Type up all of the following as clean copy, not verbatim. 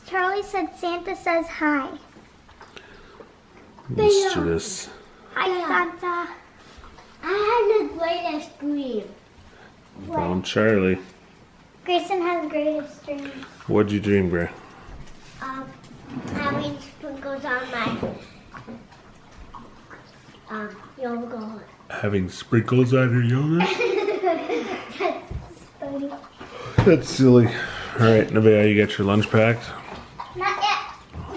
Charlie said Santa says hi. Let's do this. Hi, Santa. I had the greatest dream. Found Charlie. Grayson has the greatest dream. What'd you dream, Gray? Having sprinkles on my yogurt. Having sprinkles on your yogurt? That's funny. That's silly. Alright, Nevaeh, you got your lunch packed? Not yet.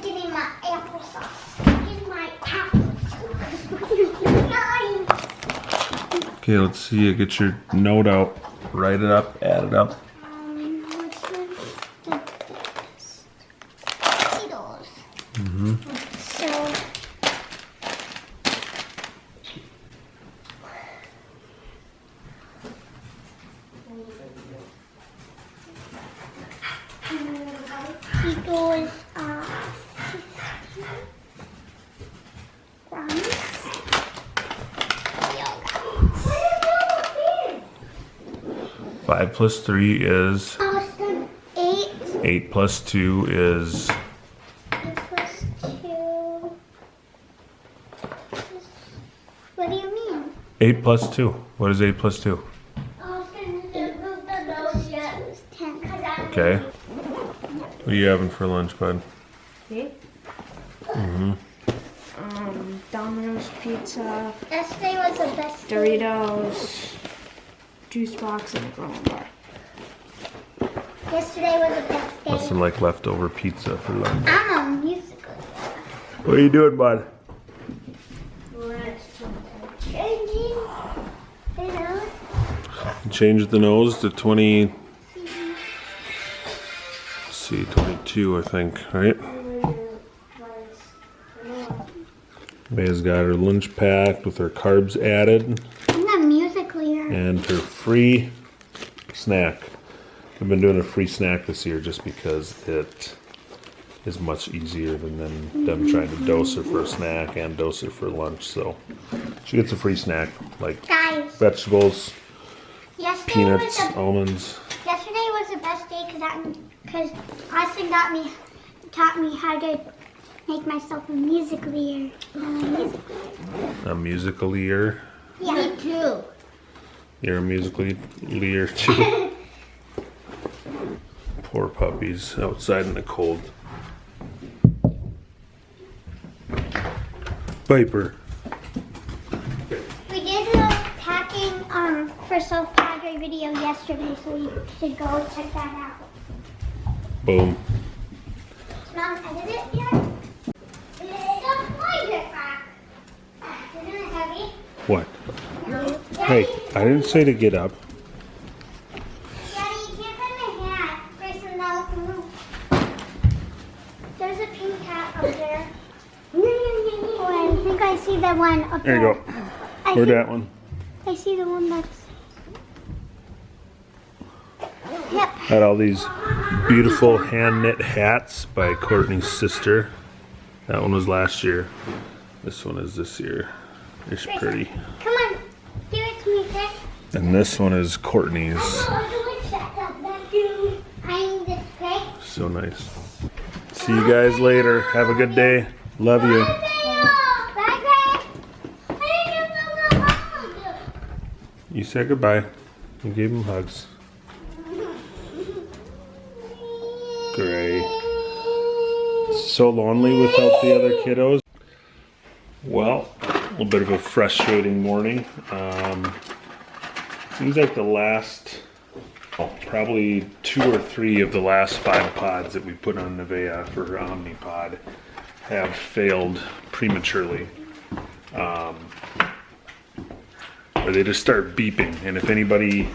Give me my applesauce. Give me my applesauce. Okay, let's see you get your note out. Write it up, add it up. What's the best? Cheetos. So, Cheetos, 5 plus 3 is... 8. 8 plus 2 is... 8 plus 2. What do you mean? 8 plus 2. What is 8 plus 2? 10. Okay. What are you having for lunch, bud? Me? Domino's pizza, Yesterday was the best day. Doritos, juice box, and a granola bar. Yesterday was the best day. Some like leftover pizza for lunch. I'm a musical. What are you doing, bud? Changing. Change the nose to 20. Let's see, 22, I think, right? Nevaeh's got her lunch packed with her carbs added I'm not musically. and her free snack. I've been doing a free snack this year just because it is much easier than them trying to dose her for a snack and dose her for lunch. So she gets a free snack like Guys, vegetables, yesterday peanuts, was almonds. yesterday was the best day because Austin taught me how to make myself a musically. A musical ear. Yeah. Me too. You're a musically ear too. Poor puppies outside in the cold. Viper. We did a packing for Self Padre video yesterday, so we should go check that out. Boom. Did Mom edit it yet? Don't play it back. Isn't it heavy? What? Hey, I didn't say to get up. Daddy, you can't find my hat. Grayson, now look move. There's a pink hat up there. Oh, I think I see the one up There there. you go. Where'd that one? I see the one that's... Yep. Had all these beautiful hand knit hats by Courtney's sister. That one was last year. This one is this year. It's pretty. Come on. Give it to me, okay? And this one is Courtney's. I need this, okay? So nice. See you guys later. Have a good day. Love you. You said goodbye. You gave him hugs. Great. So lonely without the other kiddos. Well, a little bit of a frustrating morning. Seems like the last, probably 2 or 3 of the last 5 pods that we put on Nevaeh for her Omnipod have failed prematurely. Or they just start beeping, and if anybody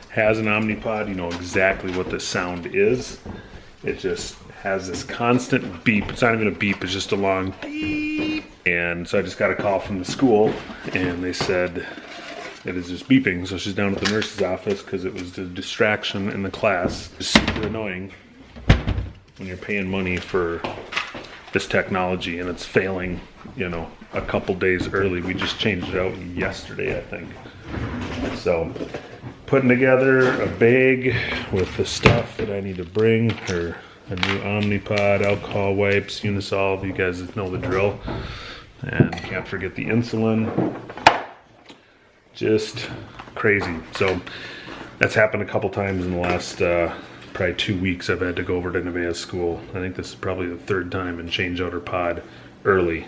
has an Omnipod, you know exactly what the sound is. It just has this constant beep. It's not even a beep, it's just a long beep. And so I just got a call from the school, and they said it is just beeping. So she's down at the nurse's office because it was the distraction in the class. It's super annoying when you're paying money for this technology and it's failing, you know, a couple days early. We just changed it out yesterday, I think. So putting together a bag with the stuff that I need to bring her a new Omnipod, alcohol wipes, Unisolve, you guys know the drill. And can't forget the insulin. Just crazy. So that's happened a couple times in the last probably 2 weeks. I've had to go over to Nevaeh's school. I think this is probably the 3rd time and change out her pod early.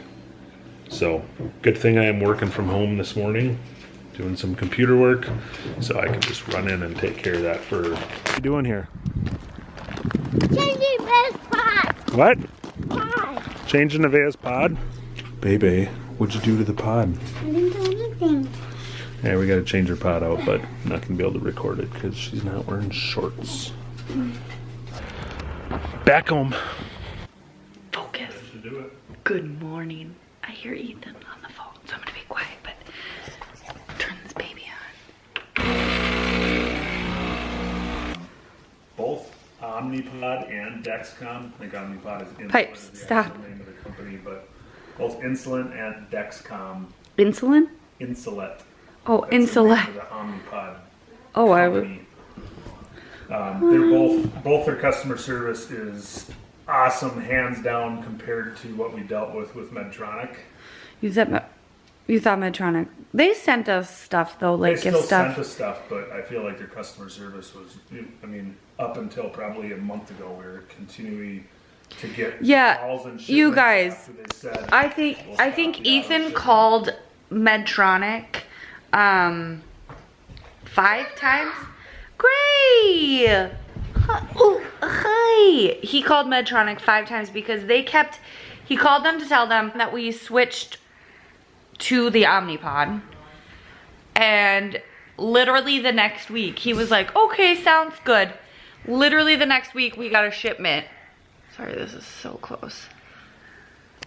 So good thing I am working from home this morning, doing some computer work, so I can just run in and take care of that for... What are you doing here? Changing this pot. What? Pod. Changing Nevaeh's pod? Baby, what'd you do to the pod? I didn't do anything. Yeah, we gotta change her pod out, but I'm not gonna be able to record it because she's not wearing shorts. Back home. Focus. Good morning. I hear Ethan on the phone, so I'm gonna be quiet, but turn this baby on. Both Omnipod and Dexcom. I think Omnipod is Insulin. Pipes, is the stop. actual name of the company, but both Insulin and Dexcom. Insulin? Insulet. Oh, That's the name Insulet. of the Omnipod. Oh, I would. Company. They're both their customer service is awesome, hands down, compared to what we dealt with Medtronic. You thought Medtronic. They sent us stuff though, like They gift still stuff. sent us stuff, but I feel like their customer service was, I mean, up until probably a month ago, we were continuing to get calls and shipments you guys. after they said, I think "We'll stop the auto Ethan shipment." called Medtronic 5 times. Great. Oh, hi. He called Medtronic 5 times because he called them to tell them that we switched to the Omnipod. And literally the next week, he was like, okay, sounds good. Literally the next week, we got a shipment. Sorry, this is so close.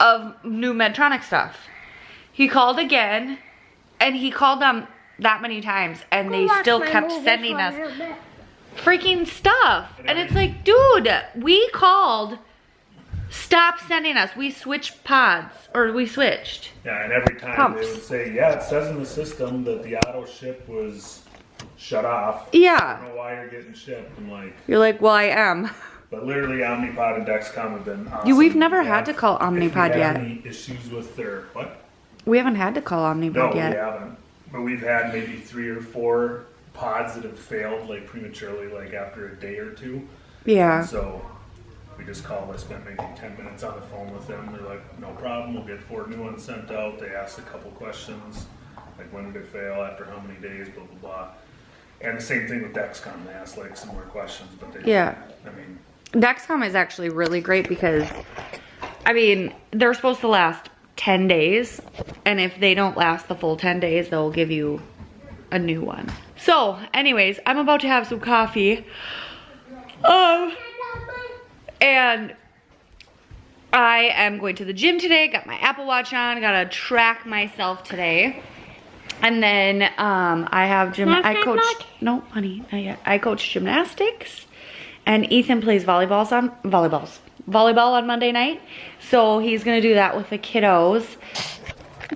Of new Medtronic stuff. He called again, and he called them that many times, and they still kept sending us freaking stuff. And it's like, dude, we called, stop sending us. We switched pods, or we switched. Yeah, and every time Pumps. they would say, yeah, it says in the system that the auto ship was shut off. I Yeah. don't know why you're getting shipped. I'm like, You're like, well, I am. but literally Omnipod and Dexcom have been awesome. We've never If we had to call if we Omnipod have yet. any issues with their, what? We haven't had to call Omnipod No, yet. we haven't. But we've had maybe 3 or 4 pods that have failed like prematurely, like after a day or 2. Yeah. And so we just called. I spent maybe 10 minutes on the phone with them. They're like, no problem. We'll get 4 new ones sent out. They asked a couple questions, like when did it fail, after how many days, blah blah blah. And the same thing with Dexcom. They asked like some more questions, but they Yeah. I mean, Dexcom is actually really great because, I mean, they're supposed to last 10 days. And if they don't last the full 10 days, they'll give you a new one. So, anyways, I'm about to have some coffee. And I am going to the gym today. Got my Apple Watch on. Gotta track myself today. And then I have I coach. No, honey, not yet. I coach gymnastics, and Ethan plays volleyball on Monday night. So he's gonna do that with the kiddos.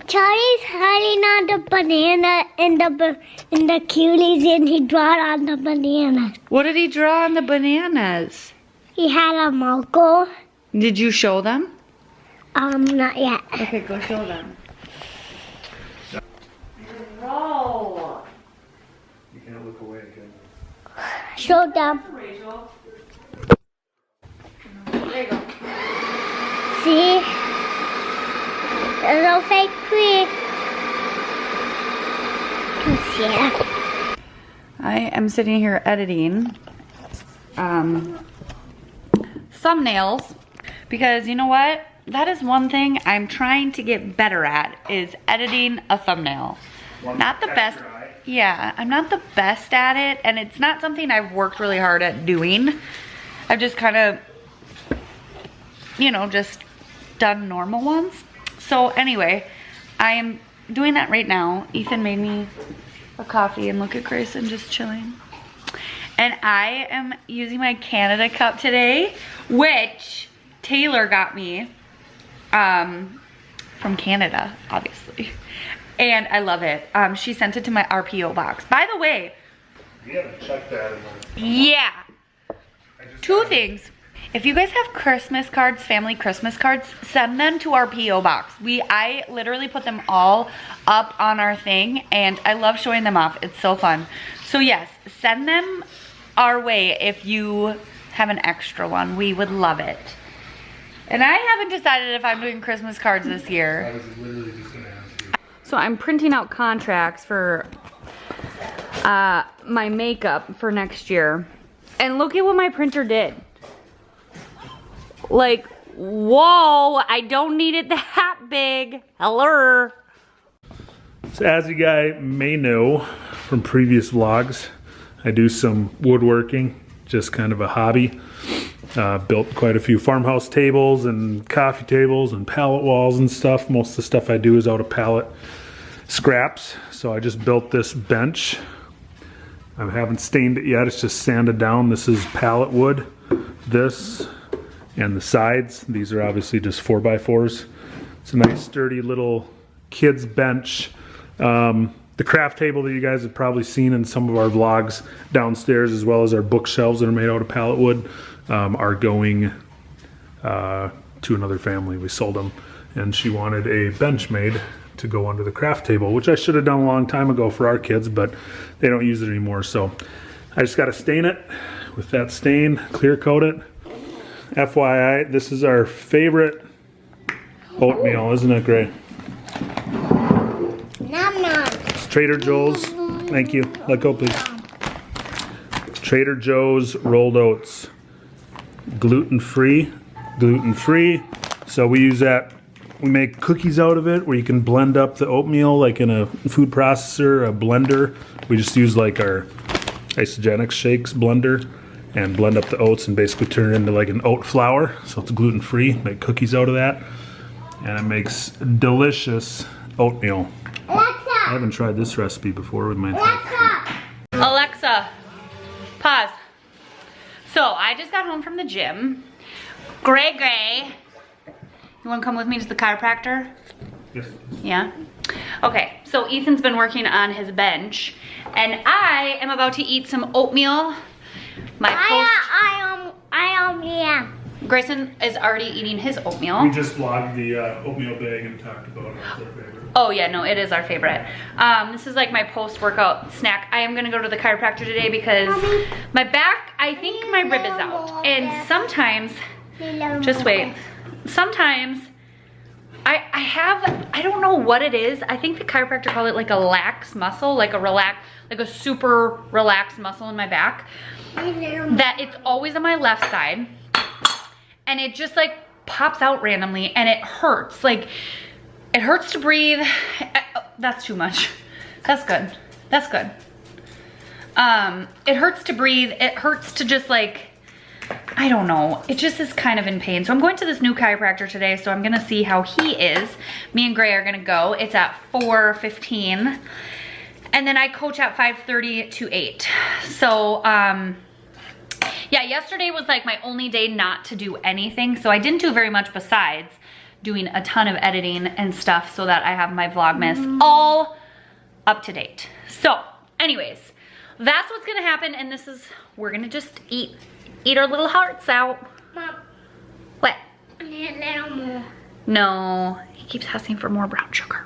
Charlie's hiding on the banana in the cuties, and he drawn on the banana. What did he draw on the bananas? He had a moco. Did you show them? Not yet. Okay, go show them. Roll. you can't look away again. Show them. Rachel. There you go. See? Little fake tree. Yeah. I am sitting here editing thumbnails because you know what? That is one thing I'm trying to get better at, is editing a thumbnail. Not the best. Yeah, I'm not the best at it, and it's not something I've worked really hard at doing. I've just kind of, you know, just done normal ones. So anyway, I am doing that right now. Ethan made me a coffee, and look at Grayson just chilling. And I am using my Canada cup today, which Taylor got me from Canada, obviously. And I love it. She sent it to my RPO box. By the way, You haven't checked that in yeah, 2 things. If you guys have Christmas cards, family Christmas cards, send them to our P.O. box. I literally put them all up on our thing, and I love showing them off. It's so fun. So yes, send them our way if you have an extra one. We would love it. And I haven't decided if I'm doing Christmas cards this year. I was literally just gonna ask you. So I'm printing out contracts for my makeup for next year. And look at what my printer did. Like, whoa, I don't need it that big. Hello. So as you guys may know from previous vlogs, I do some woodworking, just kind of a hobby. Built quite a few farmhouse tables and coffee tables and pallet walls and stuff. Most of the stuff I do is out of pallet scraps. So I just built this bench. I haven't stained it yet, it's just sanded down. This is pallet wood. This and the sides, these are obviously just 4x4s. It's a nice sturdy little kid's bench. The craft table that you guys have probably seen in some of our vlogs downstairs, as well as our bookshelves that are made out of pallet wood, are going to another family. We sold them, and she wanted a bench made to go under the craft table, which I should have done a long time ago for our kids, but they don't use it anymore. So I just got to stain it with that stain, clear coat it. FYI, this is our favorite oatmeal, isn't it, Gray? Nom nom. It's Trader Joe's. Thank you. Let go, please. Trader Joe's rolled oats. Gluten-free. Gluten-free. So we use that. We make cookies out of it where you can blend up the oatmeal like in a food processor, a blender. We just use like our Isogenics shakes blender and blend up the oats and basically turn it into like an oat flour. So it's gluten-free. Make cookies out of that. And it makes delicious oatmeal. Alexa. I haven't tried this recipe before with my Alexa, pause. So I just got home from the gym. Gray, you wanna come with me to the chiropractor? Yes. Yeah? Okay, so Ethan's been working on his bench, and I am about to eat some oatmeal. Yeah. Grayson is already eating his We oatmeal. just vlogged the oatmeal bag and talked about it. It's our favorite. Oh yeah, no, it is our favorite. This is like my post-workout snack. I am gonna go to the chiropractor today because my back, I think my rib is out. And sometimes, just wait, sometimes I don't know what it is. I think the chiropractor called it like a lax muscle, like a super relaxed muscle in my back. That it's always on my left side. And it just like pops out randomly and it hurts. Like, it hurts to breathe. That's too much. That's good. That's good. It hurts to breathe. It hurts to just like, I don't know. It just is kind of in pain. So I'm going to this new chiropractor today, so I'm gonna see how he is. Me and Gray are gonna go. It's at 4:15. And then I coach at 5:30 to 8. So, yeah, yesterday was like my only day not to do anything. So I didn't do very much besides doing a ton of editing and stuff so that I have my Vlogmas all up to date. So anyways, that's what's gonna happen. And this is, we're gonna just eat our little hearts out. Mom, What? I need a little more. No, he keeps asking for more brown sugar.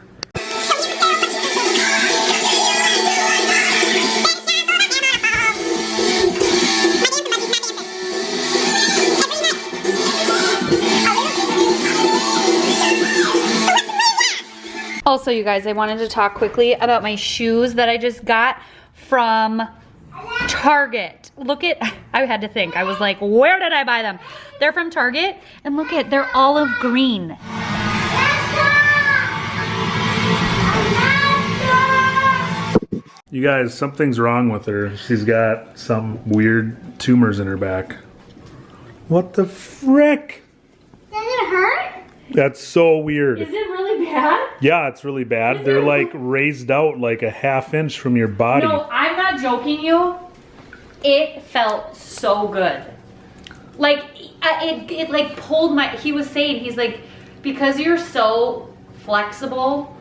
Also, you guys, I wanted to talk quickly about my shoes that I just got from Target. Look at, I had to think. I was like, where did I buy them? They're from Target, and look at, they're olive green. You guys, something's wrong with her. She's got some weird tumors in her back. What the frick? Does it hurt? That's so weird. Is it really bad? Yeah, it's really bad. They're like raised out like a ½ inch from your body. No, I'm not joking you. It felt so good. Like, it like pulled my, he was saying, he's like, because you're so flexible,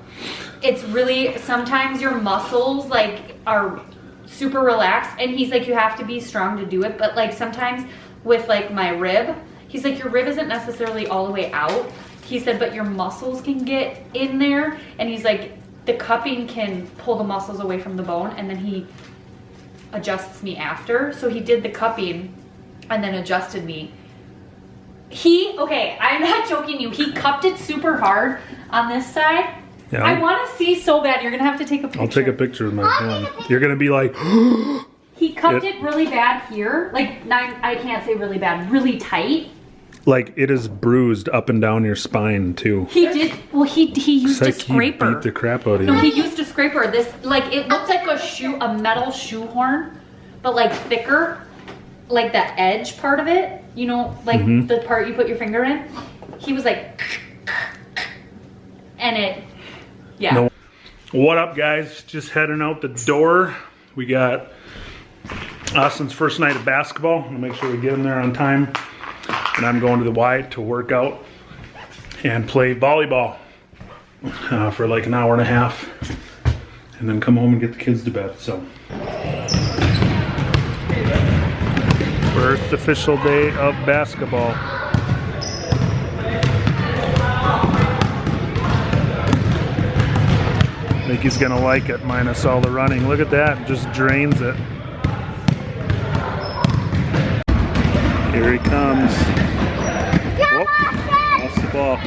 it's really, sometimes your muscles like are super relaxed, and he's like, you have to be strong to do it, but like sometimes with like my rib, he's like, your rib isn't necessarily all the way out. He said, but your muscles can get in there. And he's like, the cupping can pull the muscles away from the bone, and then he adjusts me after. So he did the cupping and then adjusted me. Okay, I'm not joking you. He cupped it super hard on this side. Yeah. I want to see so bad. You're going to have to take a picture. I'll take a picture with my phone. You're gonna be like, He cupped it really bad here. Like, I can't say really bad, really tight. like it is bruised up and down your spine too. He did, well, he used It's a like he scraper. beat the crap out of No, you. he used a scraper. This, like, it looked like a metal shoehorn, but like thicker, like the edge part of it, you know, like the part you put your finger in. He was like, and it, yeah. No. What up, guys? Just heading out the door. We got Austin's first night of basketball. We'll make sure we get him there on time. And I'm going to the Y to work out and play volleyball for like an hour and a half. And then come home and get the kids to bed. So, first official day of basketball. I think he's gonna like it, minus all the running. Look at that, just drains it. Here he comes. Whoop, lost the ball.